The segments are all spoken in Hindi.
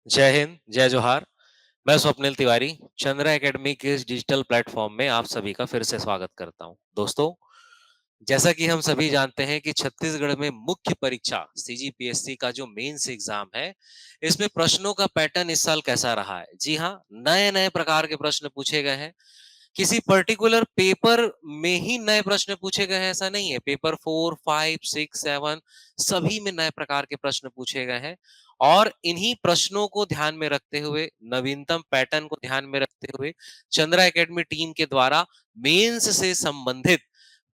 जय हिंद, जय जोहार। मैं स्वप्निल तिवारी, चंद्रा एकेडमी के इस डिजिटल प्लेटफ़ॉर्म में आप सभी का फिर से स्वागत करता हूँ। दोस्तों, जैसा कि हम सभी जानते हैं कि छत्तीसगढ़ में मुख्य परीक्षा सीजीपीएससी का जो मेंस एग्ज़ाम है, इसमें प्रश्नों का पैटर्न इस साल कैसा रहा है? जी हाँ, नए-नए प्रकार के प्रश्न पूछे गए हैं। किसी पर्टिकुलर पेपर में ही नए प्रश्न पूछे गए हैं ऐसा नहीं है। पेपर 4, 5, 6, 7 सभी में नए प्रकार के प्रश्न पूछे गए हैं और इन्हीं प्रश्नों को ध्यान में रखते हुए, नवीनतम पैटर्न को ध्यान में रखते हुए, चंद्रा एकेडमी टीम के द्वारा मेंस से संबंधित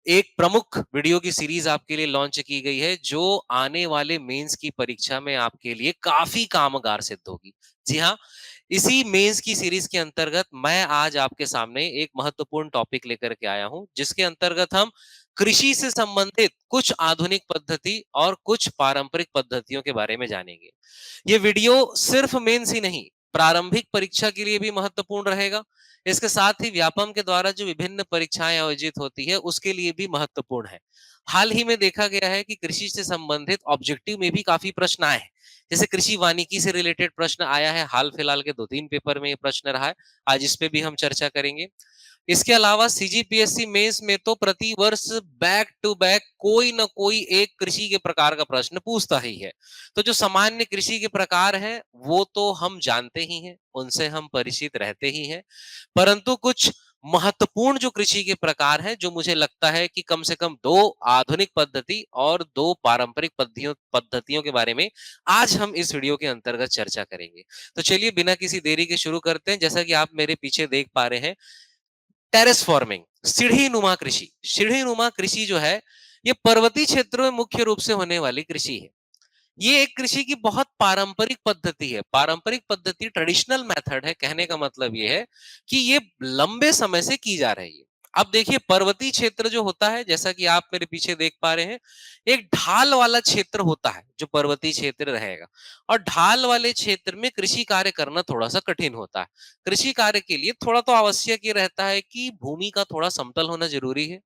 एक प्रमुख वीडियो की सीरीज आपके लिए लॉन्च की गई है जो आने वाले मेंस की परीक्षा में आपके लिए काफी कामगार सिद्ध होगी। जी हाँ, इसी मेंस की सीरीज के अंतर्गत मैं आज आपके सामने एक महत्वपूर्ण टॉपिक लेकर के आया हूं जिसके अंतर्गत हम कृषि से संबंधित कुछ आधुनिक पद्धति और कुछ पारंपरिक पद्धतियों के बारे में जानेंगे। ये वीडियो सिर्फ मेंस ही नहीं, प्रारंभिक परीक्षा के लिए भी महत्वपूर्ण रहेगा। इसके साथ ही व्यापम के द्वारा जो विभिन्न परीक्षाएं आयोजित होती है उसके लिए भी महत्वपूर्ण है। हाल ही में देखा गया है कि कृषि से संबंधित ऑब्जेक्टिव में भी काफी प्रश्न आए हैं। जैसे कृषि वानिकी से रिलेटेड प्रश्न आया है, हाल फिलहाल के 2-3 पेपर में ये प्रश्न रहा है। आज इस पे भी हम चर्चा करेंगे। इसके अलावा सीजीपीएससी मेंस में तो प्रतिवर्ष बैक टू बैक कोई ना कोई एक कृषि के प्रकार का प्रश्न पूछता ही है। तो जो सामान्य कृषि के प्रकार हैं वो तो हम जानते ही हैं, उनसे हम परिचित रहते ही हैं, परंतु कुछ महत्वपूर्ण जो कृषि के प्रकार हैं जो मुझे लगता है कि कम से कम 2 आधुनिक पद्धति और 2 पारंपरिक पद्धतियों पद्धतियों के बारे में आज हम इस वीडियो के अंतर्गत चर्चा करेंगे। तो चलिए बिना किसी देरी के शुरू करते हैं। जैसा कि आप मेरे पीछे देख पा रहे हैं, टेरेस फार्मिंग, सीढ़ी नुमा कृषि। सीढ़ी नुमा कृषि जो है, ये पर्वतीय क्षेत्रों में मुख्य रूप से होने वाली कृषि है। ये एक कृषि की बहुत पारंपरिक पद्धति है। पारंपरिक पद्धति ट्रेडिशनल मेथड है। कहने का मतलब ये है कि ये लंबे समय से की जा रही है। अब देखिए, पर्वतीय क्षेत्र जो होता है, जैसा कि आप मेरे पीछे देख पा रहे हैं, एक ढाल वाला क्षेत्र होता है जो पर्वतीय क्षेत्र रहेगा। और ढाल वाले क्षेत्र में कृषि कार्य करना थोड़ा सा कठिन होता है। कृषि कार्य के लिए थोड़ा तो आवश्यक ये रहता है कि भूमि का थोड़ा समतल होना जरूरी है।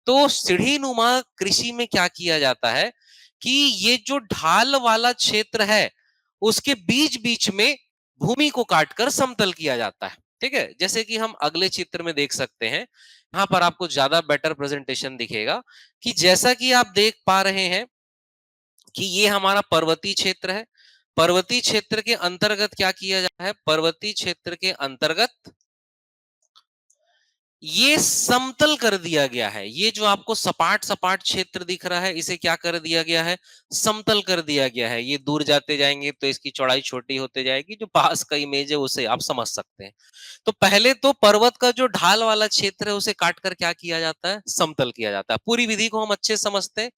तो सीढ़ी नुमा कृषि में क्या किया जाता है कि ये जो ढाल वाला क्षेत्र है उसके बीच बीच में भूमि को काटकर समतल किया जाता है। ठीक है, जैसे कि हम अगले चित्र में देख सकते हैं। यहाँ पर आपको ज्यादा बेटर प्रेजेंटेशन दिखेगा कि जैसा कि आप देख पा रहे हैं कि ये हमारा पर्वतीय क्षेत्र है। पर्वतीय क्षेत्र के अंतर्गत क्या किया जाता है? पर्वतीय क्षेत्र के अंतर्गत ये समतल कर दिया गया है। ये जो आपको सपाट सपाट क्षेत्र दिख रहा है, इसे क्या कर दिया गया है? समतल कर दिया गया है। ये दूर जाते जाएंगे तो इसकी चौड़ाई छोटी होते जाएगी। जो पास का इमेज है उसे आप समझ सकते हैं। तो पहले तो पर्वत का जो ढाल वाला क्षेत्र है उसे काट कर क्या किया जाता है? समतल किया जाता है। पूरी विधि को हम अच्छे से समझते हैं।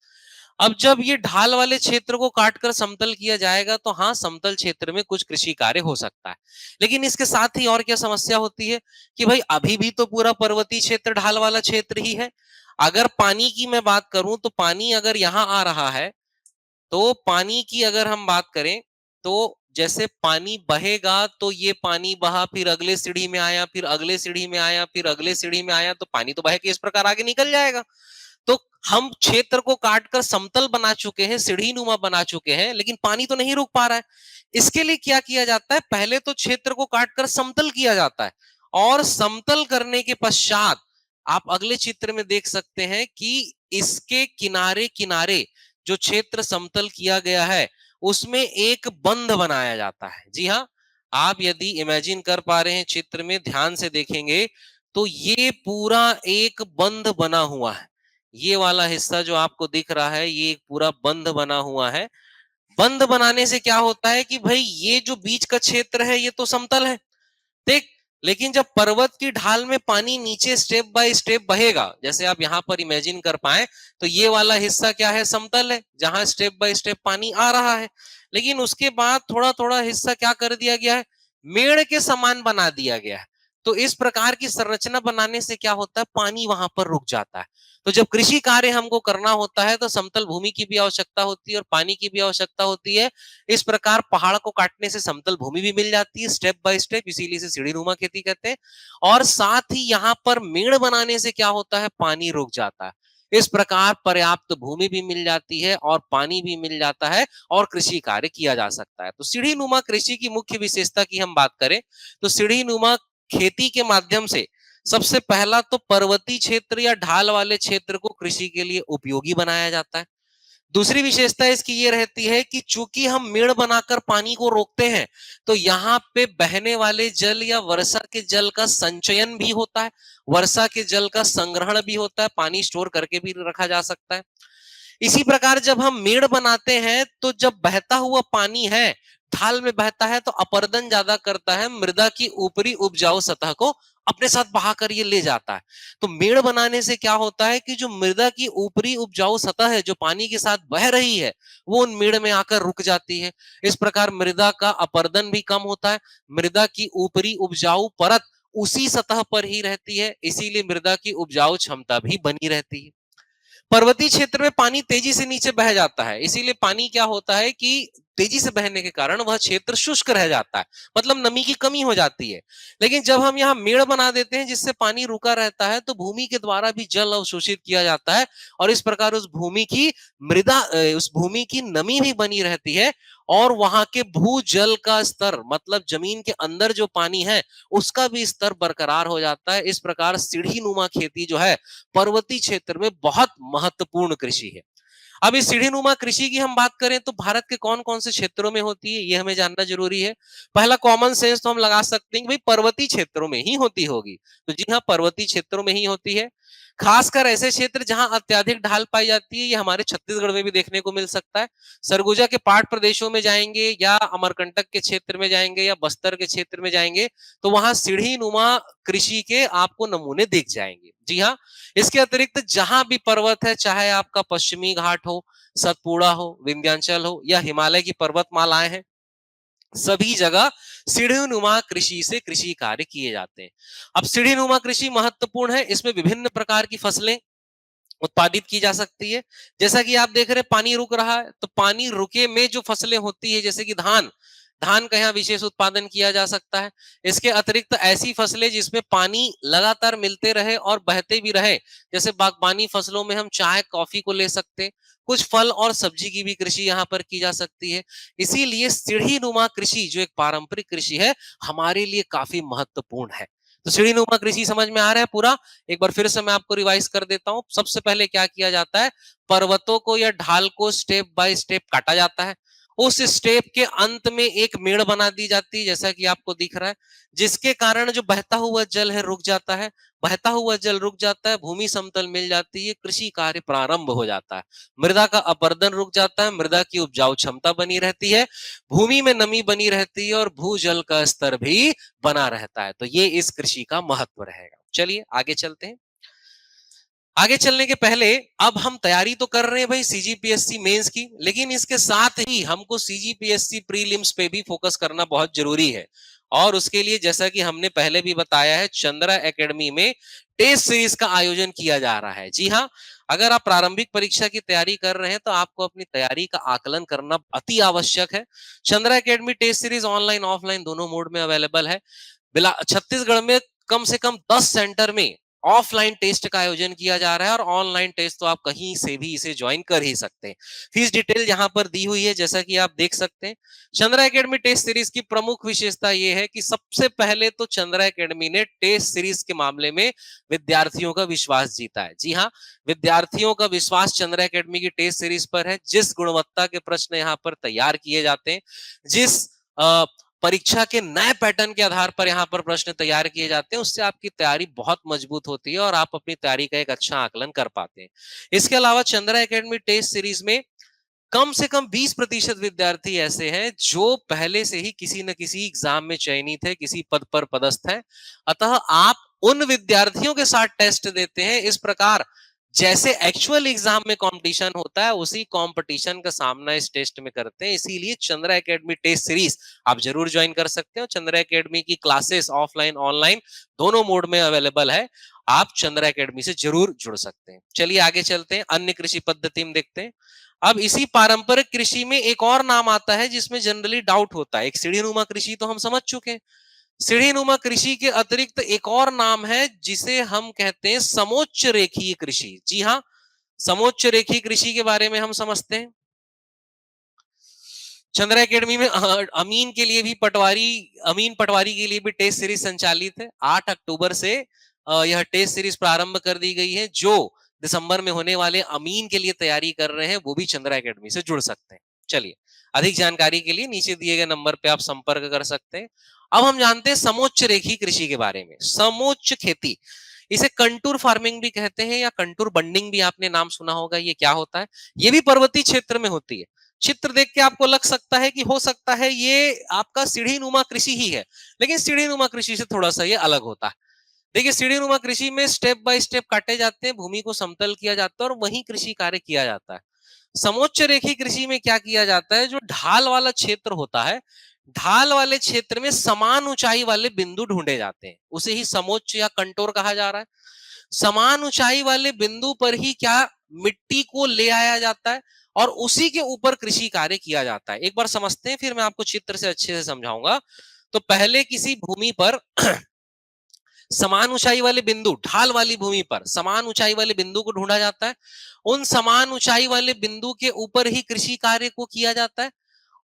अब जब ये ढाल वाले क्षेत्र को काटकर समतल किया जाएगा तो हाँ, समतल क्षेत्र में कुछ कृषि कार्य हो सकता है। लेकिन इसके साथ ही और क्या समस्या होती है कि भाई अभी भी तो पूरा पर्वतीय क्षेत्र ढाल वाला क्षेत्र ही है। अगर पानी की मैं बात करूं तो पानी अगर यहां आ रहा है, तो पानी की अगर हम बात करें तो जैसे पानी बहेगा तो ये पानी बहा, फिर अगले सीढ़ी में आया, फिर अगले सीढ़ी में आया, फिर अगले सीढ़ी में आया, तो पानी तो बह के इस प्रकार आगे निकल जाएगा। तो हम क्षेत्र को काटकर समतल बना चुके हैं, सीढ़ी नुमा बना चुके हैं, लेकिन पानी तो नहीं रुक पा रहा है। इसके लिए क्या किया जाता है? पहले तो क्षेत्र को काटकर समतल किया जाता है और समतल करने के पश्चात आप अगले चित्र में देख सकते हैं कि इसके किनारे किनारे जो क्षेत्र समतल किया गया है उसमें एक बंध बनाया जाता है। जी हाँ, आप यदि इमेजिन कर पा रहे हैं, चित्र में ध्यान से देखेंगे तो ये पूरा एक बंध बना हुआ है। ये वाला हिस्सा जो आपको दिख रहा है ये एक पूरा बंध बना हुआ है। बंध बनाने से क्या होता है कि भाई ये जो बीच का क्षेत्र है ये तो समतल है, ठीक। लेकिन जब पर्वत की ढाल में पानी नीचे स्टेप बाय स्टेप बहेगा, जैसे आप यहां पर इमेजिन कर पाए, तो ये वाला हिस्सा क्या है? समतल है, जहां स्टेप बाय स्टेप पानी आ रहा है। लेकिन उसके बाद थोड़ा थोड़ा हिस्सा क्या कर दिया गया है? मेड़ के समान बना दिया गया है। तो इस प्रकार की संरचना बनाने से क्या होता है? पानी वहां पर रुक जाता है। तो जब कृषि कार्य हमको करना होता है तो समतल भूमि की भी आवश्यकता होती है और पानी की भी आवश्यकता होती है। इस प्रकार पहाड़ को काटने से समतल भूमि भी मिल जाती है स्टेप बाय स्टेप, इसीलिए इसे सीढ़ी नुमा खेती कहते हैं। और साथ ही यहाँ पर मेड़ बनाने से क्या होता है? पानी रुक जाता है। इस प्रकार पर्याप्त भूमि भी मिल जाती है और पानी भी मिल जाता है और कृषि कार्य किया जा सकता है। तो सीढ़ी नुमा कृषि की मुख्य विशेषता की हम बात करें तो सीढ़ी नुमा खेती के माध्यम से सबसे पहला तो पर्वतीय क्षेत्र या ढाल वाले क्षेत्र को कृषि के लिए उपयोगी बनाया जाता है। दूसरी विशेषता इसकी ये रहती है कि चूंकि हम मेड़ बनाकर पानी को रोकते हैं तो यहाँ पे बहने वाले जल या वर्षा के जल का संचयन भी होता है, वर्षा के जल का संग्रहण भी होता है, पानी स्टोर करके भी रखा जा सकता है। इसी प्रकार जब हम मेड़ बनाते हैं तो जब बहता हुआ पानी है ढाल में बहता है तो अपर्दन ज्यादा करता है, मृदा की ऊपरी उपजाऊ सतह को अपने साथ बहाकर ये ले जाता है। तो मेड़ बनाने से क्या होता है कि जो मृदा की ऊपरी उपजाऊ सतह है जो पानी के साथ बह रही है वो उन मेड़ में आकर रुक जाती है। इस प्रकार मृदा का अपर्दन भी कम होता है, मृदा की ऊपरी उपजाऊ परत उसी सतह पर ही रहती है, इसीलिए मृदा की उपजाऊ क्षमता भी बनी रहती है। पर्वतीय क्षेत्र में पानी तेजी से नीचे बह जाता है, इसीलिए पानी क्या होता है कि तेजी से बहने के कारण वह क्षेत्र शुष्क रह जाता है, मतलब नमी की कमी हो जाती है। लेकिन जब हम यहाँ मेड़ बना देते हैं जिससे पानी रुका रहता है तो भूमि के द्वारा भी जल अवशोषित किया जाता है और इस प्रकार उस भूमि की उस भूमि की नमी भी बनी रहती है और वहां के भूजल का स्तर मतलब जमीन के अंदर जो पानी है उसका भी स्तर बरकरार हो जाता है। इस प्रकार सीढ़ी नुमा खेती जो है पर्वतीय क्षेत्र में बहुत महत्वपूर्ण कृषि है। अब इस सीढ़ी नुमा कृषि की हम बात करें तो भारत के कौन कौन से क्षेत्रों में होती है ये हमें जानना जरूरी है। पहला कॉमन सेंस तो हम लगा सकते हैं कि भाई पर्वतीय क्षेत्रों में ही होती होगी, तो जी हाँ पर्वतीय क्षेत्रों में ही होती है। खासकर ऐसे क्षेत्र जहां अत्यधिक ढाल पाई जाती है, ये हमारे छत्तीसगढ़ में भी देखने को मिल सकता है। सरगुजा के पहाड़ प्रदेशों में जाएंगे या अमरकंटक के क्षेत्र में जाएंगे या बस्तर के क्षेत्र में जाएंगे तो वहां सीढ़ी नुमा कृषि के आपको नमूने दिख जाएंगे। जी हाँ, इसके अतिरिक्त जहां भी पर्वत है, चाहे आपका पश्चिमी घाट हो, सतपुड़ा हो, विंध्याचल हो या हिमालय की पर्वतमालाएं हैं, सभी जगह सीढ़ीनुमा कृषि से कृषि कार्य किए जाते हैं। अब सीढ़ीनुमा कृषि महत्वपूर्ण है, इसमें विभिन्न प्रकार की फसलें उत्पादित की जा सकती है। जैसा कि आप देख रहे हैं पानी रुक रहा है तो पानी रुके में जो फसलें होती है जैसे कि धान, धान का यहाँ विशेष उत्पादन किया जा सकता है। इसके अतिरिक्त ऐसी फसलें जिसमें पानी लगातार मिलते रहे और बहते भी रहे, जैसे बागबानी फसलों में हम चाय कॉफी को ले सकते हैं। कुछ फल और सब्जी की भी कृषि यहाँ पर की जा सकती है। इसीलिए सीढ़ी नुमा कृषि जो एक पारंपरिक कृषि है हमारे लिए काफी महत्वपूर्ण है। तो सीढ़ी नुमा कृषि समझ में आ रहा है पूरा? एक बार फिर से मैं आपको रिवाइज कर देता हूं। सबसे पहले क्या किया जाता है, पर्वतों को या ढाल को स्टेप बाय स्टेप काटा जाता है। उस स्टेप के अंत में एक मेड़ बना दी जाती है जैसा कि आपको दिख रहा है, जिसके कारण जो बहता हुआ जल है रुक जाता है। बहता हुआ जल रुक जाता है, भूमि समतल मिल जाती है, कृषि कार्य प्रारंभ हो जाता है। मृदा का अपरदन रुक जाता है, मृदा की उपजाऊ क्षमता बनी रहती है, भूमि में नमी बनी रहती है और भूजल का स्तर भी बना रहता है। तो ये इस कृषि का महत्व रहेगा। चलिए आगे चलते हैं। आगे चलने के पहले अब हम तैयारी तो कर रहे हैं भाई सीजीपीएससी मेंस की, लेकिन इसके साथ ही हमको सीजीपीएससी प्रीलिम्स पे भी फोकस करना बहुत जरूरी है। और उसके लिए जैसा कि हमने पहले भी बताया है, चंद्रा एकेडमी में टेस्ट सीरीज का आयोजन किया जा रहा है। जी हाँ, अगर आप प्रारंभिक परीक्षा की तैयारी कर रहे हैं तो आपको अपनी तैयारी का आकलन करना अति आवश्यक है। Chandra academy test series online offline दोनों मोड में अवेलेबल है। छत्तीसगढ़ में कम से कम 10 सेंटर में ऑफलाइन टेस्ट का आयोजन किया जा रहा है और ऑनलाइन टेस्ट तो आप कहीं से भी इसे ज्वाइन कर ही सकते हैं। फीस डिटेल यहाँ पर दी हुई है जैसा कि आप देख सकते हैं। चंद्रा एकेडमी टेस्ट सीरीज की प्रमुख विशेषता यह है कि सबसे पहले तो चंद्रा एकेडमी ने टेस्ट सीरीज के मामले में विद्यार्थियों का विश्वास जीता है। जी हाँ, विद्यार्थियों का विश्वास चंद्रा एकेडमी की टेस्ट सीरीज पर है। जिस गुणवत्ता के प्रश्न यहाँ पर तैयार किए जाते हैं, जिस परीक्षा के नए पैटर्न के आधार पर यहाँ पर प्रश्न तैयार किए जाते हैं, उससे आपकी तैयारी बहुत मजबूत होती है और आप अपनी तैयारी का एक अच्छा आकलन कर पाते हैं। इसके अलावा चंद्रा एकेडमी टेस्ट सीरीज में कम से कम 20% विद्यार्थी ऐसे हैं जो पहले से ही किसी न किसी एग्जाम में चयनित है, किसी पद पर पदस्थ है। अतः आप उन विद्यार्थियों के साथ टेस्ट देते हैं। इस प्रकार जैसे एक्चुअल एग्जाम में कंपटीशन होता है उसी कंपटीशन का सामना इस टेस्ट में करते हैं। इसीलिए चंद्रा एकेडमी टेस्ट सीरीज आप जरूर ज्वाइन कर सकते हो। चंद्रा एकेडमी की क्लासेस ऑफलाइन ऑनलाइन दोनों मोड में अवेलेबल है। आप चंद्रा एकेडमी से जरूर जुड़ सकते हैं। चलिए आगे चलते हैं, अन्य कृषि पद्धति में देखते हैं। अब इसी पारंपरिक कृषि में एक और नाम आता है जिसमें जनरली डाउट होता है। एक सीढ़ीनुमा कृषि तो हम समझ चुके हैं, सीढ़ीनुमा कृषि के अतिरिक्त एक और नाम है जिसे हम कहते हैं समोच्च रेखीय कृषि। जी हाँ, समोच्च रेखीय कृषि के बारे में हम समझते हैं। चंद्रा एकेडमी में अमीन पटवारी के लिए भी टेस्ट सीरीज संचालित है। 8 अक्टूबर से यह टेस्ट सीरीज प्रारंभ कर दी गई है। जो दिसंबर में होने वाले अमीन के लिए तैयारी कर रहे हैं वो भी चंद्रा एकेडमी से जुड़ सकते हैं। चलिए, अधिक जानकारी के लिए नीचे दिए गए नंबर पे आप संपर्क कर सकते हैं। अब हम जानते हैं समोच्च रेखीय कृषि के बारे में। समोच्च खेती, इसे कंटूर फार्मिंग भी कहते हैं या कंटूर बंडिंग भी आपने नाम सुना होगा। ये क्या होता है? ये भी पर्वतीय क्षेत्र में होती है। चित्र देख के आपको लग सकता है कि हो सकता है ये आपका सीढ़ी नुमा कृषि ही है, लेकिन सीढ़ी नुमा कृषि से थोड़ा सा ये अलग होता है। देखिए, सीढ़ी नुमा कृषि में स्टेप बाय स्टेप काटे जाते हैं, भूमि को समतल किया जाता है और वहीं कृषि कार्य किया जाता है। समोच्च रेखीय कृषि में क्या किया जाता है? जो ढाल वाला क्षेत्र होता है, ढाल वाले क्षेत्र में समान ऊंचाई वाले बिंदु ढूंढे जाते हैं, उसे ही समोच्च या कंटोर कहा जा रहा है। समान ऊंचाई वाले बिंदु पर ही क्या मिट्टी को ले आया जाता है और उसी के ऊपर कृषि कार्य किया जाता है। एक बार समझते हैं, फिर मैं आपको चित्र से अच्छे से समझाऊंगा। तो पहले किसी भूमि पर समान ऊंचाई वाले बिंदु, ढाल वाली भूमि पर समान ऊंचाई वाले बिंदु को ढूंढा जाता है। उन समान ऊंचाई वाले बिंदु के ऊपर ही कृषि कार्य को किया जाता है।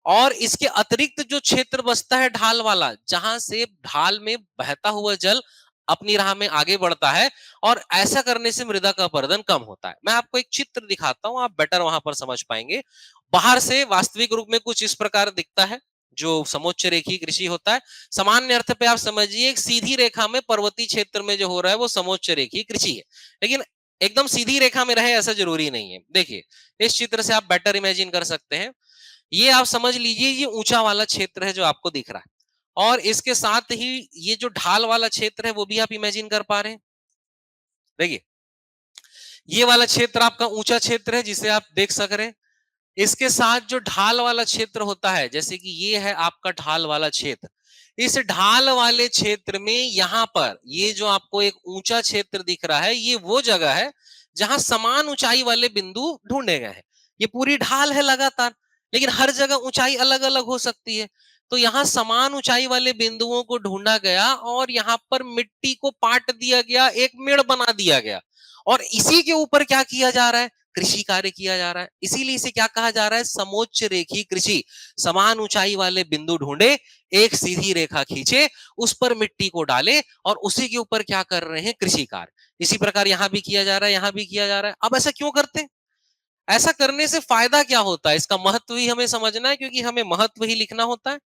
और इसके अतिरिक्त जो क्षेत्र बचता है ढाल वाला, जहां से ढाल में बहता हुआ जल अपनी राह में आगे बढ़ता है, और ऐसा करने से मृदा का अपरदन कम होता है। मैं आपको एक चित्र दिखाता हूं, आप बेटर वहां पर समझ पाएंगे। बाहर से वास्तविक रूप में कुछ इस प्रकार दिखता है जो समोच्च रेखीय कृषि होता है। सामान्य अर्थ पे आप समझिए, एक सीधी रेखा में पर्वतीय क्षेत्र में जो हो रहा है वो समोच्च रेखीय कृषि है। लेकिन एकदम सीधी रेखा में रहे ऐसा जरूरी नहीं है। देखिए, इस चित्र से आप बेटर इमेजिन कर सकते हैं। ये आप समझ लीजिए, ये ऊंचा वाला क्षेत्र है जो आपको दिख रहा है, और इसके साथ ही ये जो ढाल वाला क्षेत्र है वो भी आप इमेजिन कर पा रहे हैं। देखिए, ये वाला क्षेत्र आपका ऊंचा क्षेत्र है जिसे आप देख सक रहे हैं। इसके साथ जो ढाल वाला क्षेत्र होता है, जैसे कि ये है आपका ढाल वाला क्षेत्र, इस ढाल वाले क्षेत्र में यहां पर ये जो आपको एक ऊंचा क्षेत्र दिख रहा है, ये वो जगह है जहां समान ऊंचाई वाले बिंदु ढूंढे गए हैं। ये पूरी ढाल है लगातार, लेकिन हर जगह ऊंचाई अलग अलग हो सकती है। तो यहाँ समान ऊंचाई वाले बिंदुओं को ढूंढा गया और यहाँ पर मिट्टी को पाट दिया गया, एक मेड़ बना दिया गया, और इसी के ऊपर क्या किया जा रहा है? कृषि कार्य किया जा रहा है। इसीलिए इसे क्या कहा जा रहा है? समोच्च रेखीय कृषि। समान ऊंचाई वाले बिंदु ढूंढे, एक सीधी रेखा खींचे, उस पर मिट्टी को डाले और उसी के ऊपर क्या कर रहे हैं? कृषि कार्य। इसी प्रकार यहां भी किया जा रहा है, यहां भी किया जा रहा है। अब ऐसा क्यों करते हैं? ऐसा करने से फायदा क्या होता है? इसका महत्व ही हमें समझना है, क्योंकि हमें महत्व ही लिखना होता है।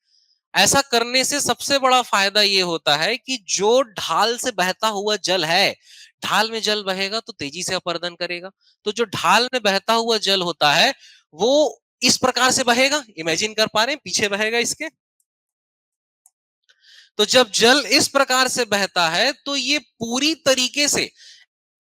ऐसा करने से सबसे बड़ा फायदा ये होता है कि जो ढाल से बहता हुआ जल है, ढाल में जल बहेगा तो तेजी से अपरदन करेगा। तो जो ढाल में बहता हुआ जल होता है वो इस प्रकार से बहेगा, इमेजिन कर पा रहे हैं, पीछे बहेगा इसके। तो जब जल इस प्रकार से बहता है तो ये पूरी तरीके से,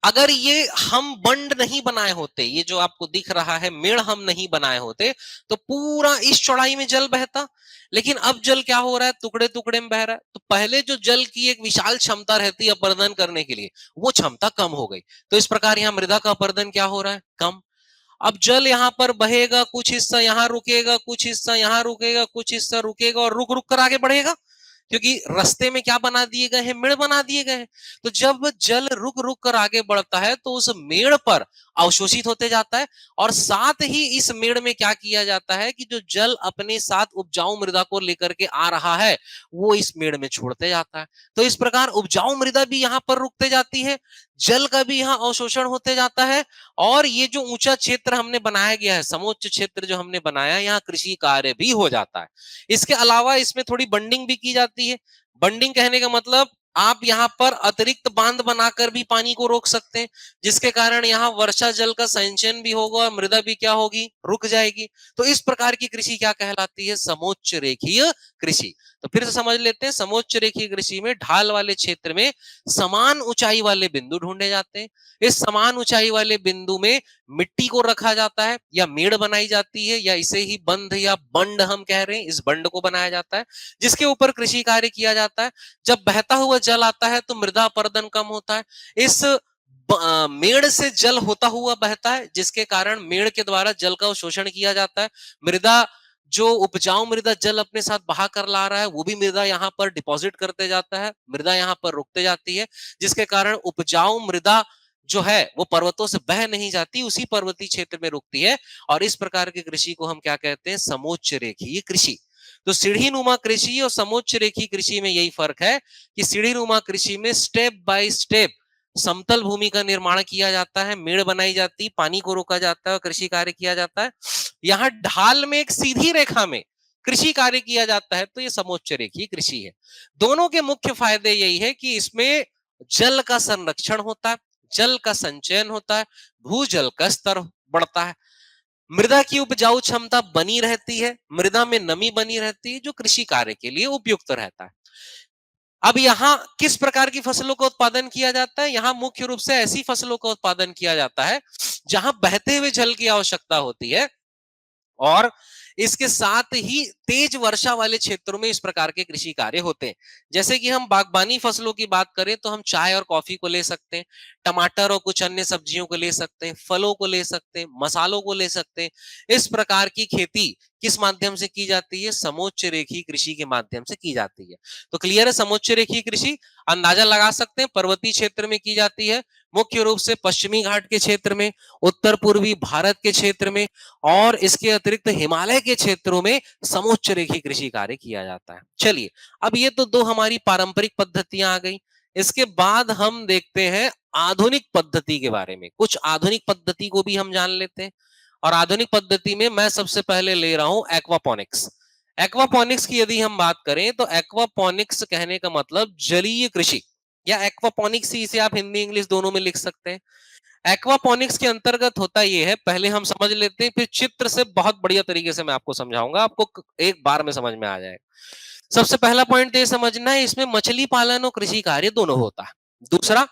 अगर ये हम बंड नहीं बनाए होते, ये जो आपको दिख रहा है मेड़ हम नहीं बनाए होते, तो पूरा इस चौड़ाई में जल बहता। लेकिन अब जल क्या हो रहा है? टुकड़े टुकड़े में बह रहा है। तो पहले जो जल की एक विशाल क्षमता रहती है अपरदन करने के लिए, वो क्षमता कम हो गई। तो इस प्रकार यहाँ मृदा का अपरदन क्या हो रहा है? कम। अब जल यहाँ पर बहेगा, कुछ हिस्सा यहाँ रुकेगा, कुछ हिस्सा यहाँ रुकेगा, कुछ हिस्सा रुकेगा और रुक रुक कर आगे बढ़ेगा, क्योंकि रास्ते में क्या बना दिए गए हैं? मेड़ बना दिए गए हैं। तो जब जल रुक रुक कर आगे बढ़ता है तो उस मेड़ पर अवशोषित होते जाता है, और साथ ही इस मेड़ में क्या किया जाता है कि जो जल अपने साथ उपजाऊ मृदा को लेकर के आ रहा है वो इस मेड़ में छोड़ते जाता है। तो इस प्रकार उपजाऊ मृदा भी यहाँ पर रुकते जाती है, जल का भी यहाँ अवशोषण होते जाता है, और ये जो ऊंचा क्षेत्र हमने बनाया गया है, समोच्च क्षेत्र जो हमने बनाया, यहाँ कृषि कार्य भी हो जाता है। इसके अलावा इसमें थोड़ी बंडिंग भी की जाती है। बंडिंग कहने का मतलब, आप यहाँ पर अतिरिक्त बांध बनाकर भी पानी को रोक सकते हैं, जिसके कारण यहाँ वर्षा जल का संचयन भी होगा और मृदा भी क्या होगी? रुक जाएगी। तो इस प्रकार की कृषि क्या कहलाती है? समोच्च रेखीय कृषि। तो फिर से समझ लेते हैं, समोच्च रेखीय कृषि में ढाल वाले क्षेत्र में समान ऊंचाई वाले बिंदु ढूंढे जाते हैं। इस समान ऊंचाई वाले बिंदु में मिट्टी को रखा जाता है या मेड़ बनाई जाती है, या इसे ही बंध या बंड हम कह रहे हैं, इस बंड को बनाया जाता है जिसके ऊपर कृषि कार्य किया जाता है। जब बहता हुआ जल आता है तो मृदा अपरदन कम होता है। इस मेड़ से जल होता हुआ बहता है, जिसके कारण मेड़ के द्वारा जल का शोषण किया जाता है। मृदा, जो उपजाऊ मृदा जल अपने साथ बहा कर ला रहा है, वो भी मृदा यहाँ पर डिपॉजिट करते जाता है, मृदा यहाँ पर रुकते जाती है, जिसके कारण उपजाऊ मृदा जो है वो पर्वतों से बह नहीं जाती, उसी पर्वतीय क्षेत्र में रुकती है। और इस प्रकार की कृषि को हम क्या कहते हैं? समोच्च रेखीय कृषि। तो सीढ़ी नुमा कृषि और समोच्च रेखीय कृषि में यही फर्क है कि सीढ़ी नुमा कृषि में स्टेप बाय स्टेप समतल भूमि का निर्माण किया जाता है, मेड़ बनाई जाती, पानी को रोका जाता है और कृषि कार्य किया जाता है। यहाँ ढाल में एक सीधी रेखा में कृषि कार्य किया जाता है, तो ये समोच्च रेखीय कृषि है। दोनों के मुख्य फायदे यही है कि इसमें जल का संरक्षण होता है, जल का संचयन होता है, भूजल का स्तर बढ़ता है, मृदा की उपजाऊ क्षमता बनी रहती है, मृदा में नमी बनी रहती है, जो कृषि कार्य के लिए उपयुक्त रहता है। अब यहाँ किस प्रकार की फसलों का उत्पादन किया जाता है? यहाँ मुख्य रूप से ऐसी फसलों का उत्पादन किया जाता है जहां बहते हुए जल की आवश्यकता होती है, और इसके साथ ही तेज वर्षा वाले क्षेत्रों में इस प्रकार के कृषि कार्य होते हैं। जैसे कि हम बागबानी फसलों की बात करें तो हम चाय और कॉफी को ले सकते हैं, टमाटर और कुछ अन्य सब्जियों को ले सकते हैं, फलों को ले सकते हैं, मसालों को ले सकते हैं। इस प्रकार की खेती किस माध्यम से की जाती है? समोच्च रेखीय कृषि के माध्यम से की जाती है। तो क्लियर है, समोच्च रेखीय कृषि अंदाजा लगा सकते हैं पर्वतीय क्षेत्र में की जाती है, मुख्य रूप से पश्चिमी घाट के क्षेत्र में, उत्तर पूर्वी भारत के क्षेत्र में, और इसके अतिरिक्त हिमालय के क्षेत्रों में समोच्च रेखीय कृषि कार्य किया जाता है। चलिए, अब ये तो दो हमारी पारंपरिक पद्धतियां आ गई। इसके बाद हम देखते हैं आधुनिक पद्धति के बारे में। कुछ आधुनिक पद्धति को भी हम जान लेते हैं। और आधुनिक पद्धति में मैं सबसे पहले ले रहा हूं एक्वापॉनिक्स। एक्वापॉनिक्स की यदि हम बात करें तो एक्वापॉनिक्स कहने का मतलब जलीय कृषि, या एक्वापॉनिक्स ही इसे आप हिंदी इंग्लिश दोनों में लिख सकते हैं। एक्वापॉनिक्स के अंतर्गत होता यह है, पहले हम समझ लेते हैं, फिर चित्र से बहुत बढ़िया तरीके से मैं आपको समझाऊंगा, आपको एक बार में समझ में आ जाएगा। सबसे पहला पॉइंट ये समझना है, इसमें मछली पालन और कृषि कार्य दोनों होता है। दूसरा,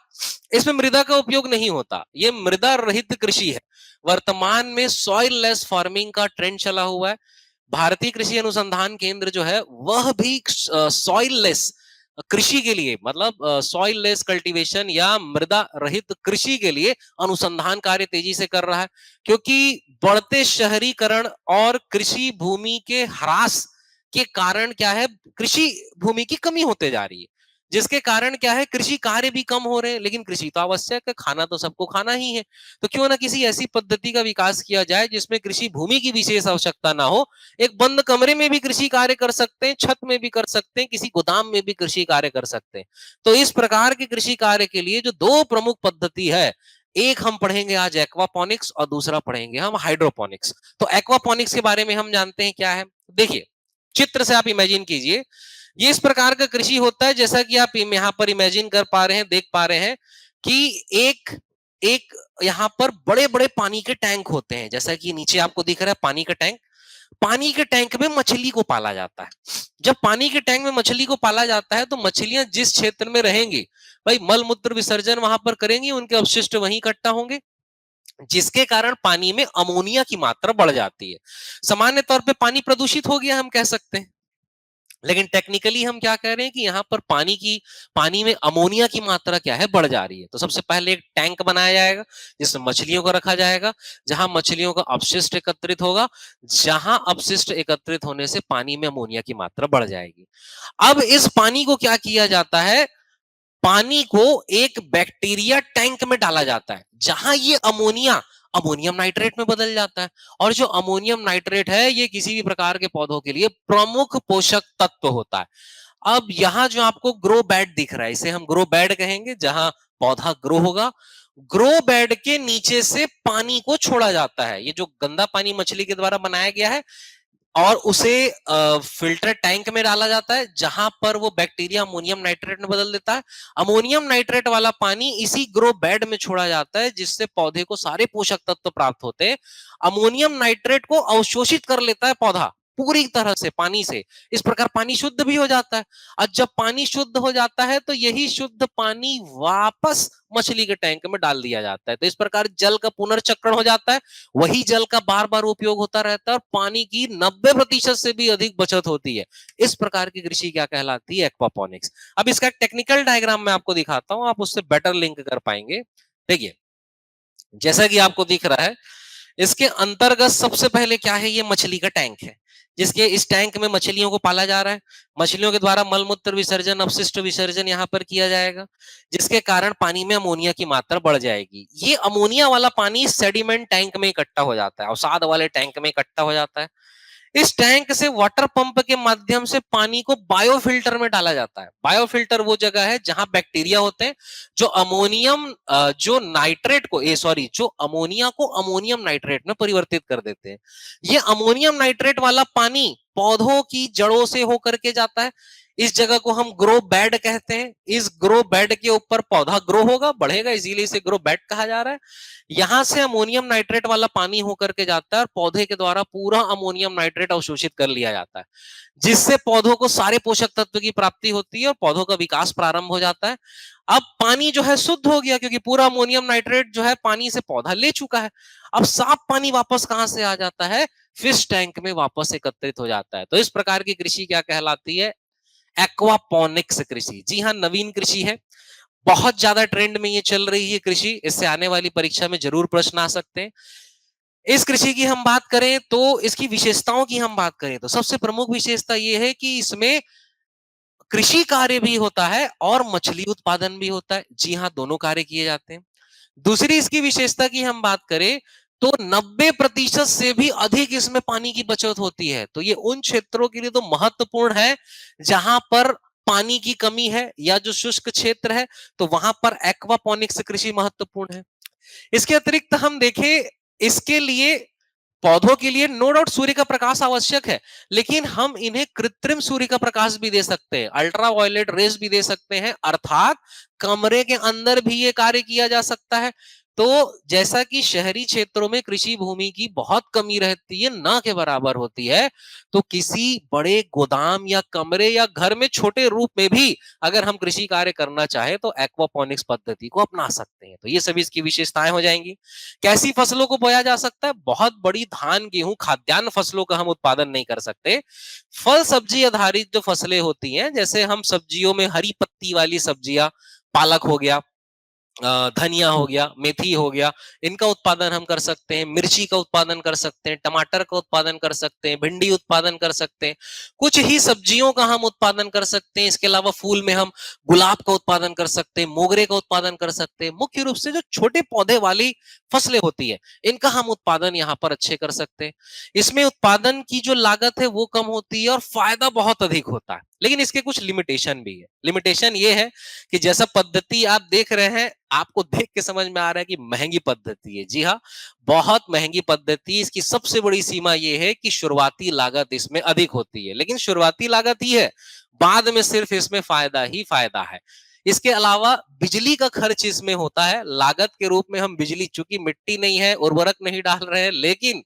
इसमें मृदा का उपयोग नहीं होता, ये मृदा रहित कृषि है। वर्तमान में सॉइल लेस फार्मिंग का ट्रेंड चला हुआ है। भारतीय कृषि अनुसंधान केंद्र जो है वह भी सॉइल लेस कृषि के लिए, मतलब सॉइल लेस कल्टीवेशन या मृदा रहित कृषि के लिए अनुसंधान कार्य तेजी से कर रहा है, क्योंकि बढ़ते शहरीकरण और कृषि भूमि के ह्रास के कारण क्या है, कृषि भूमि की कमी होते जा रही है, जिसके कारण क्या है, कृषि कार्य भी कम हो रहे हैं। लेकिन कृषि तो आवश्यक है, खाना तो सबको खाना ही है। तो क्यों ना किसी ऐसी पद्धति का विकास किया जाए जिसमें कृषि भूमि की विशेष आवश्यकता ना हो। एक बंद कमरे में भी कृषि कार्य कर सकते हैं, छत में भी कर सकते हैं, किसी गोदाम में भी कृषि कार्य कर सकते हैं। तो इस प्रकार के कृषि कार्य के लिए जो दो प्रमुख पद्धति है, एक हम पढ़ेंगे आज एक्वापॉनिक्स और दूसरा पढ़ेंगे हम हाइड्रोपोनिक्स। तो एक्वापॉनिक्स के बारे में हम जानते हैं क्या है। देखिए, चित्र से आप इमेजिन कीजिए, ये इस प्रकार का कृषि होता है जैसा कि आप यहाँ पर इमेजिन कर पा रहे हैं, देख पा रहे हैं कि एक एक यहाँ पर बड़े बड़े पानी के टैंक होते हैं, जैसा कि नीचे आपको दिख रहा है पानी का टैंक। पानी के टैंक में मछली को पाला जाता है। जब पानी के टैंक में मछली को पाला जाता है तो मछलियां जिस क्षेत्र में रहेंगी, भाई मल मूत्र विसर्जन वहां पर करेंगी, उनके अवशिष्ट वहीं इकट्ठा होंगे, जिसके कारण पानी में अमोनिया की मात्रा बढ़ जाती है। सामान्य तौर पे पानी प्रदूषित हो गया हम कह सकते हैं, लेकिन टेक्निकली हम क्या कह रहे हैं कि यहाँ पर पानी में अमोनिया की मात्रा क्या है, बढ़ जा रही है। तो सबसे पहले एक टैंक बनाया जाएगा जिसमें मछलियों को रखा जाएगा, जहां मछलियों का अपशिष्ट एकत्रित होगा, जहां अपशिष्ट एकत्रित होने से पानी में अमोनिया की मात्रा बढ़ जाएगी। अब इस पानी को क्या किया जाता है, पानी को एक बैक्टीरिया टैंक में डाला जाता है, जहां ये अमोनिया अमोनियम नाइट्रेट में बदल जाता है। और जो अमोनियम नाइट्रेट है, ये किसी भी प्रकार के पौधों के लिए प्रमुख पोषक तत्व होता है। अब यहाँ जो आपको ग्रो बेड दिख रहा है, इसे हम ग्रो बेड कहेंगे, जहां पौधा ग्रो होगा। ग्रो बेड के नीचे से पानी को छोड़ा जाता है, ये जो गंदा पानी मछली के द्वारा बनाया गया है, और उसे फिल्टर टैंक में डाला जाता है, जहां पर वो बैक्टीरिया अमोनियम नाइट्रेट में बदल देता है। अमोनियम नाइट्रेट वाला पानी इसी ग्रो बेड में छोड़ा जाता है, जिससे पौधे को सारे पोषक तत्व प्राप्त होते हैं। अमोनियम नाइट्रेट को अवशोषित कर लेता है पौधा पूरी तरह से पानी से। इस प्रकार पानी शुद्ध भी हो जाता है। और जब पानी शुद्ध हो जाता है तो यही शुद्ध पानी वापस मछली के टैंक में डाल दिया जाता है। तो इस प्रकार जल का पुनर्चक्रण हो जाता है, वही जल का बार बार उपयोग होता रहता है, और पानी की 90% से भी अधिक बचत होती है। इस प्रकार की कृषि क्या कहलाती है, एक्वापॉनिक्स। अब इसका टेक्निकल डायग्राम मैं आपको दिखाता हूं, आप उससे बेटर लिंक कर पाएंगे। देखिए, जैसा कि आपको दिख रहा है, इसके अंतर्गत सबसे पहले क्या है, ये मछली का टैंक है। जिसके इस टैंक में मछलियों को पाला जा रहा है। मछलियों के द्वारा मलमूत्र विसर्जन, अपशिष्ट विसर्जन यहाँ पर किया जाएगा, जिसके कारण पानी में अमोनिया की मात्रा बढ़ जाएगी। ये अमोनिया वाला पानी सेडिमेंट टैंक में इकट्ठा हो जाता है, अवसाद वाले टैंक में इकट्ठा हो जाता है। इस टैंक से वाटर पंप के माध्यम से पानी को बायोफिल्टर में डाला जाता है। बायोफिल्टर वो जगह है जहां बैक्टीरिया होते हैं जो जो नाइट्रेट को जो अमोनिया को अमोनियम नाइट्रेट में परिवर्तित कर देते हैं। ये अमोनियम नाइट्रेट वाला पानी पौधों की जड़ों से होकर के जाता है। इस जगह को हम ग्रो बेड कहते हैं। इस ग्रो बेड के ऊपर पौधा ग्रो होगा, बढ़ेगा, इसीलिए इसे ग्रो बेड कहा जा रहा है। यहां से अमोनियम नाइट्रेट वाला पानी होकर के जाता है और पौधे के द्वारा पूरा अमोनियम नाइट्रेट अवशोषित कर लिया जाता है, जिससे पौधों को सारे पोषक तत्व की प्राप्ति होती है और पौधों का विकास प्रारंभ हो जाता है। अब पानी जो है शुद्ध हो गया, क्योंकि पूरा अमोनियम नाइट्रेट जो है पानी से पौधा ले चुका है। अब साफ पानी वापस कहां से आ जाता है? फिश टैंक में वापस एकत्रित हो जाता है। तो इस प्रकार की कृषि क्या कहलाती है? एक्वापोनिक्स कृषि। जी हाँ, नवीन कृषि है, बहुत ज्यादा ट्रेंड में ये चल रही है कृषि। इससे आने वाली परीक्षा में जरूर प्रश्न आ सकते हैं। इस कृषि की हम बात करें तो इसकी विशेषताओं की हम बात करें तो सबसे प्रमुख विशेषता ये है कि इसमें कृषि कार्य भी होता है और मछली उत्पादन भी होता है। जी हाँ, दोनों कार्य किए जाते हैं। दूसरी इसकी विशेषता की हम बात करें तो 90% से भी अधिक इसमें पानी की बचत होती है। तो ये उन क्षेत्रों के लिए तो महत्वपूर्ण है जहां पर पानी की कमी है या जो शुष्क क्षेत्र है, तो वहां पर एक्वापोनिक्स कृषि महत्वपूर्ण है। इसके अतिरिक्त हम देखें, इसके लिए पौधों के लिए नो डाउट सूर्य का प्रकाश आवश्यक है, लेकिन हम इन्हें कृत्रिम सूर्य का प्रकाश भी दे सकते हैं, अल्ट्रा वायलेट रेस भी दे सकते हैं, अर्थात कमरे के अंदर भी ये कार्य किया जा सकता है। तो जैसा कि शहरी क्षेत्रों में कृषि भूमि की बहुत कमी रहती है, ना के बराबर होती है, तो किसी बड़े गोदाम या कमरे या घर में छोटे रूप में भी अगर हम कृषि कार्य करना चाहे तो एक्वापोनिक्स पद्धति को अपना सकते हैं। तो ये सभी इसकी विशेषताएं हो जाएंगी। कैसी फसलों को बोया जा सकता है? बहुत बड़ी धान, गेहूं, खाद्यान्न फसलों का हम उत्पादन नहीं कर सकते। फल सब्जी आधारित जो फसलें होती हैं, जैसे हम सब्जियों में हरी पत्ती वाली सब्जियां, पालक हो गया, धनिया हो गया, मेथी हो गया, इनका उत्पादन हम कर सकते हैं। मिर्ची का उत्पादन कर सकते हैं, टमाटर का उत्पादन कर सकते हैं, भिंडी उत्पादन कर सकते हैं, कुछ ही सब्जियों का हम उत्पादन कर सकते हैं। इसके अलावा फूल में हम गुलाब का उत्पादन कर सकते हैं, मोगरे का उत्पादन कर सकते हैं। मुख्य रूप से जो छोटे पौधे वाली फसलें होती है, इनका हम उत्पादन यहाँ पर अच्छे कर सकते हैं। इसमें उत्पादन की जो लागत है वो कम होती है और फायदा बहुत अधिक होता है, लेकिन इसके कुछ लिमिटेशन भी है। लिमिटेशन ये है कि जैसा पद्धति आप देख रहे हैं, आपको देख के समझ में आ रहा है कि महंगी पद्धति है। जी हाँ, बहुत महंगी पद्धति। इसकी सबसे बड़ी सीमा यह है कि शुरुआती लागत इसमें अधिक होती है, लेकिन शुरुआती लागत ही है, बाद में सिर्फ इसमें फायदा ही फायदा है। इसके अलावा बिजली का खर्च इसमें होता है, लागत के रूप में हम बिजली, चूंकि मिट्टी नहीं है, उर्वरक नहीं डाल रहे हैं, लेकिन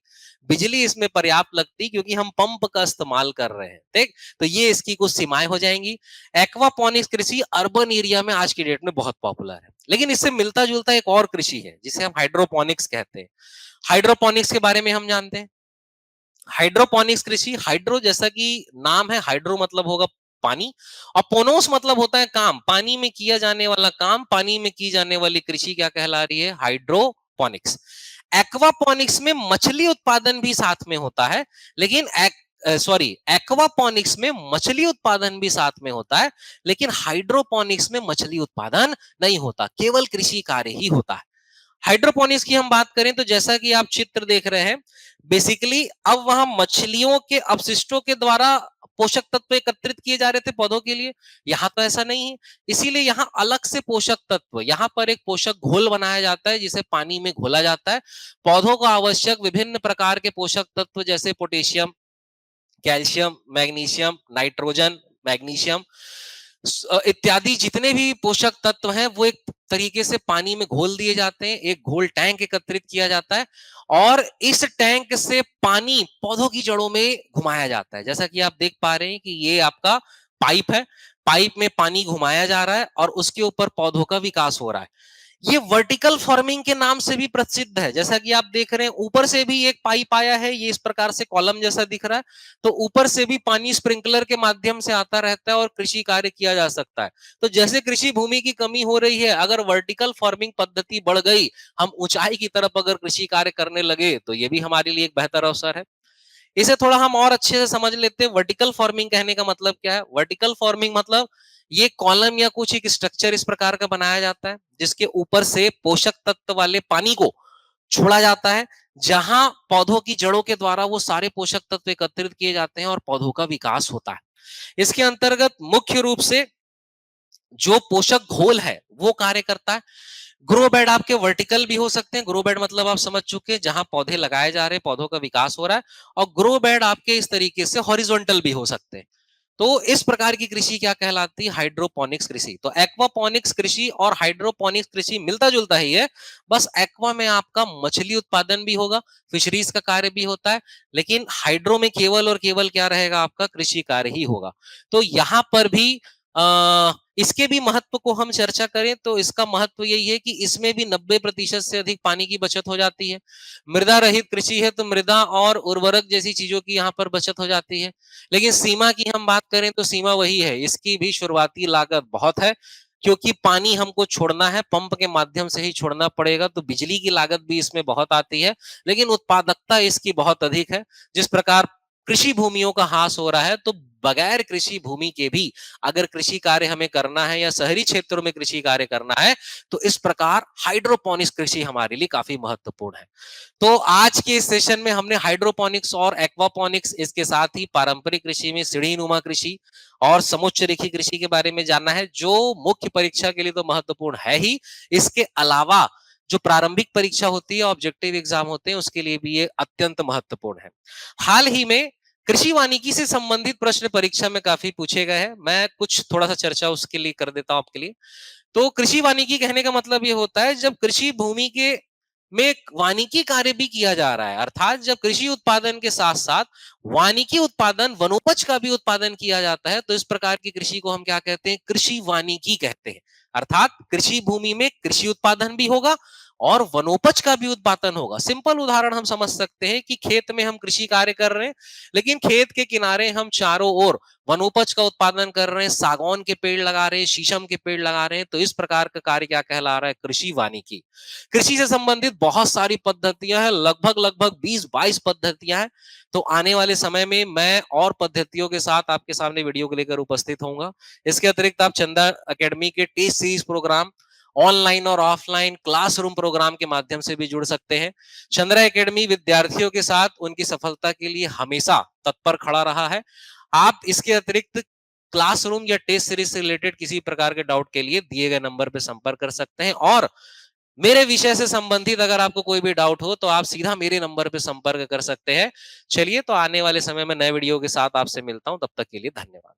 बिजली इसमें पर्याप्त लगती क्योंकि हम पंप का इस्तेमाल कर रहे हैं। ठीक, तो ये इसकी कुछ सीमाएं हो जाएंगी। एक्वापोनिक्स कृषि अर्बन एरिया में आज की डेट में बहुत पॉपुलर है, लेकिन इससे मिलता जुलता एक और कृषि है जिसे हम हाइड्रोपोनिक्स कहते हैं। हाइड्रोपोनिक्स के बारे में हम जानते हैं। हाइड्रोपोनिक्स कृषि, हाइड्रो जैसा कि नाम है, हाइड्रो मतलब होगा पानी, और पोनोस मतलब होता है काम, पानी में किया जाने वाला काम, पानी में की जाने वाली कृषि क्या कहला रही है? हाइड्रोपोनिक्स। एक्वापोनिक्स में मछली उत्पादन भी साथ में होता है, लेकिन एक्वापोनिक्स में मछली उत्पादन भी साथ में होता है, लेकिन हाइड्रोपोनिक्स में मछली उत्पादन नहीं होता, केवल कृषि कार्य ही होता है। हाइड्रोपोनिक्स की हम बात करें तो जैसा कि आप चित्र देख रहे हैं, बेसिकली अब वहां मछलियों के अपशिष्टों के द्वारा पोषक तत्व एकत्रित किए जा रहे थे पौधों के लिए। यहां तो ऐसा नहीं है, इसीलिए यहां अलग से पोषक तत्व, यहां पर एक पोषक घोल बनाया जाता है जिसे पानी में घोला जाता है। पौधों को आवश्यक विभिन्न प्रकार के पोषक तत्व जैसे potassium, calcium, magnesium, nitrogen, magnesium इत्यादि जितने भी पोषक तत्व हैं वो एक तरीके से पानी में घोल दिए जाते हैं, एक घोल टैंक एकत्रित किया जाता है और इस टैंक से पानी पौधों की जड़ों में घुमाया जाता है। जैसा कि आप देख पा रहे हैं कि ये आपका पाइप है, पाइप में पानी घुमाया जा रहा है और उसके ऊपर पौधों का विकास हो रहा है। ये वर्टिकल फार्मिंग के नाम से भी प्रसिद्ध है। जैसा कि आप देख रहे हैं, ऊपर से भी एक पाइप आया है, ये इस प्रकार से कॉलम जैसा दिख रहा है, तो ऊपर से भी पानी स्प्रिंकलर के माध्यम से आता रहता है और कृषि कार्य किया जा सकता है। तो जैसे कृषि भूमि की कमी हो रही है, अगर वर्टिकल फार्मिंग पद्धति बढ़ गई, हम ऊंचाई की तरफ अगर कृषि कार्य करने लगे, तो ये भी हमारे लिए एक बेहतर अवसर है। इसे थोड़ा हम और अच्छे से समझ लेते हैं। वर्टिकल फार्मिंग कहने का मतलब क्या है? वर्टिकल फार्मिंग मतलब ये कॉलम या कुछ एक स्ट्रक्चर इस प्रकार का बनाया जाता है जिसके ऊपर से पोषक तत्व वाले पानी को छोड़ा जाता है, जहां पौधों की जड़ों के द्वारा वो सारे पोषक तत्व एकत्रित किए जाते हैं और पौधों का विकास होता है। इसके अंतर्गत मुख्य रूप से जो पोषक घोल है वो कार्य करता है। ग्रो बेड आपके वर्टिकल भी हो सकते हैं। ग्रो बेड मतलब आप समझ चुके हैं, जहां पौधे लगाए जा रहे हैं, पौधों का विकास हो रहा है। और ग्रो बेड आपके इस तरीके से हॉरिजॉन्टल भी हो सकते हैं। तो इस प्रकार की कृषि क्या कहलाती है? हाइड्रोपोनिक्स कृषि। तो एक्वापोनिक्स कृषि और हाइड्रोपोनिक्स कृषि मिलता जुलता ही है। बस एक्वा में आपका मछली उत्पादन भी होगा, फिशरीज का कार्य भी होता है, लेकिन हाइड्रो में केवल और केवल क्या रहेगा? आपका कृषि कार्य ही होगा। तो यहां पर भी इसके भी महत्व को हम चर्चा करें तो इसका महत्व यही है कि इसमें भी 90% से अधिक पानी की बचत हो जाती है। मृदा रहित कृषि है तो मृदा और उर्वरक जैसी चीजों की यहाँ पर बचत हो जाती है। लेकिन सीमा की हम बात करें तो सीमा वही है, इसकी भी शुरुआती लागत बहुत है, क्योंकि पानी हमको छोड़ना है, पंप के माध्यम से ही छोड़ना पड़ेगा, तो बिजली की लागत भी इसमें बहुत आती है। लेकिन उत्पादकता इसकी बहुत अधिक है। जिस प्रकार कृषि भूमियों का ह्रास हो रहा है, तो बगैर कृषि भूमि के भी अगर कृषि कार्य हमें करना है या शहरी क्षेत्रों में कृषि कार्य करना है, तो इस प्रकार हाइड्रोपोनिक्स कृषि हमारे लिए काफी महत्वपूर्ण है। तो आज के इस सेशन में हमने हाइड्रोपोनिक्स और एक्वापोनिक्स, इसके साथ ही पारंपरिक कृषि में सीढ़ी नुमा कृषि और समुच्च रेखी कृषि के बारे में जाना है, जो मुख्य परीक्षा के लिए तो महत्वपूर्ण है ही, इसके अलावा जो प्रारंभिक परीक्षा होती है, ऑब्जेक्टिव एग्जाम होते हैं, उसके लिए भी ये अत्यंत महत्वपूर्ण है। हाल ही में कृषि वानिकी से संबंधित प्रश्न परीक्षा में काफी पूछे गए हैं। मैं कुछ थोड़ा सा चर्चा उसके लिए कर देता हूं आपके लिए। तो कृषि वानिकी कहने का मतलब ये होता है जब कृषि भूमि के में वानिकी कार्य भी किया जा रहा है, अर्थात जब कृषि उत्पादन के साथ साथ वानिकी उत्पादन, वनोपज का भी उत्पादन किया जाता है, तो इस प्रकार की कृषि को हम क्या कहते हैं? कृषि वानिकी कहते हैं। अर्थात कृषि भूमि में कृषि उत्पादन भी होगा और वनोपज का भी उत्पादन होगा। सिंपल उदाहरण हम समझ सकते हैं कि खेत में हम कृषि कार्य कर रहे हैं, लेकिन खेत के किनारे हम चारों ओर वनोपज का उत्पादन कर रहे हैं, सागौन के पेड़ लगा रहे हैं, शीशम के पेड़ लगा रहे हैं, तो इस प्रकार का कार्य क्या कहला रहा है? कृषि वानिकी। कृषि से संबंधित बहुत सारी पद्धतियां हैं, लगभग लगभग 20-22 पद्धतियां हैं। तो आने वाले समय में मैं और पद्धतियों के साथ आपके सामने वीडियो को लेकर उपस्थित होऊंगा। इसके अतिरिक्त आप चंदा एकेडमी के टेस्ट सीरीज प्रोग्राम, ऑनलाइन और ऑफलाइन क्लासरूम प्रोग्राम के माध्यम से भी जुड़ सकते हैं। चंद्रा एकेडमी विद्यार्थियों के साथ उनकी सफलता के लिए हमेशा तत्पर खड़ा रहा है। आप इसके अतिरिक्त क्लासरूम या टेस्ट सीरीज से रिलेटेड किसी प्रकार के डाउट के लिए दिए गए नंबर पर संपर्क कर सकते हैं, और मेरे विषय से संबंधित अगर आपको कोई भी डाउट हो तो आप सीधा मेरे नंबर पे संपर्क कर सकते हैं। चलिए, तो आने वाले समय में नए वीडियो के साथ आपसे मिलता हूं, तब तक के लिए धन्यवाद।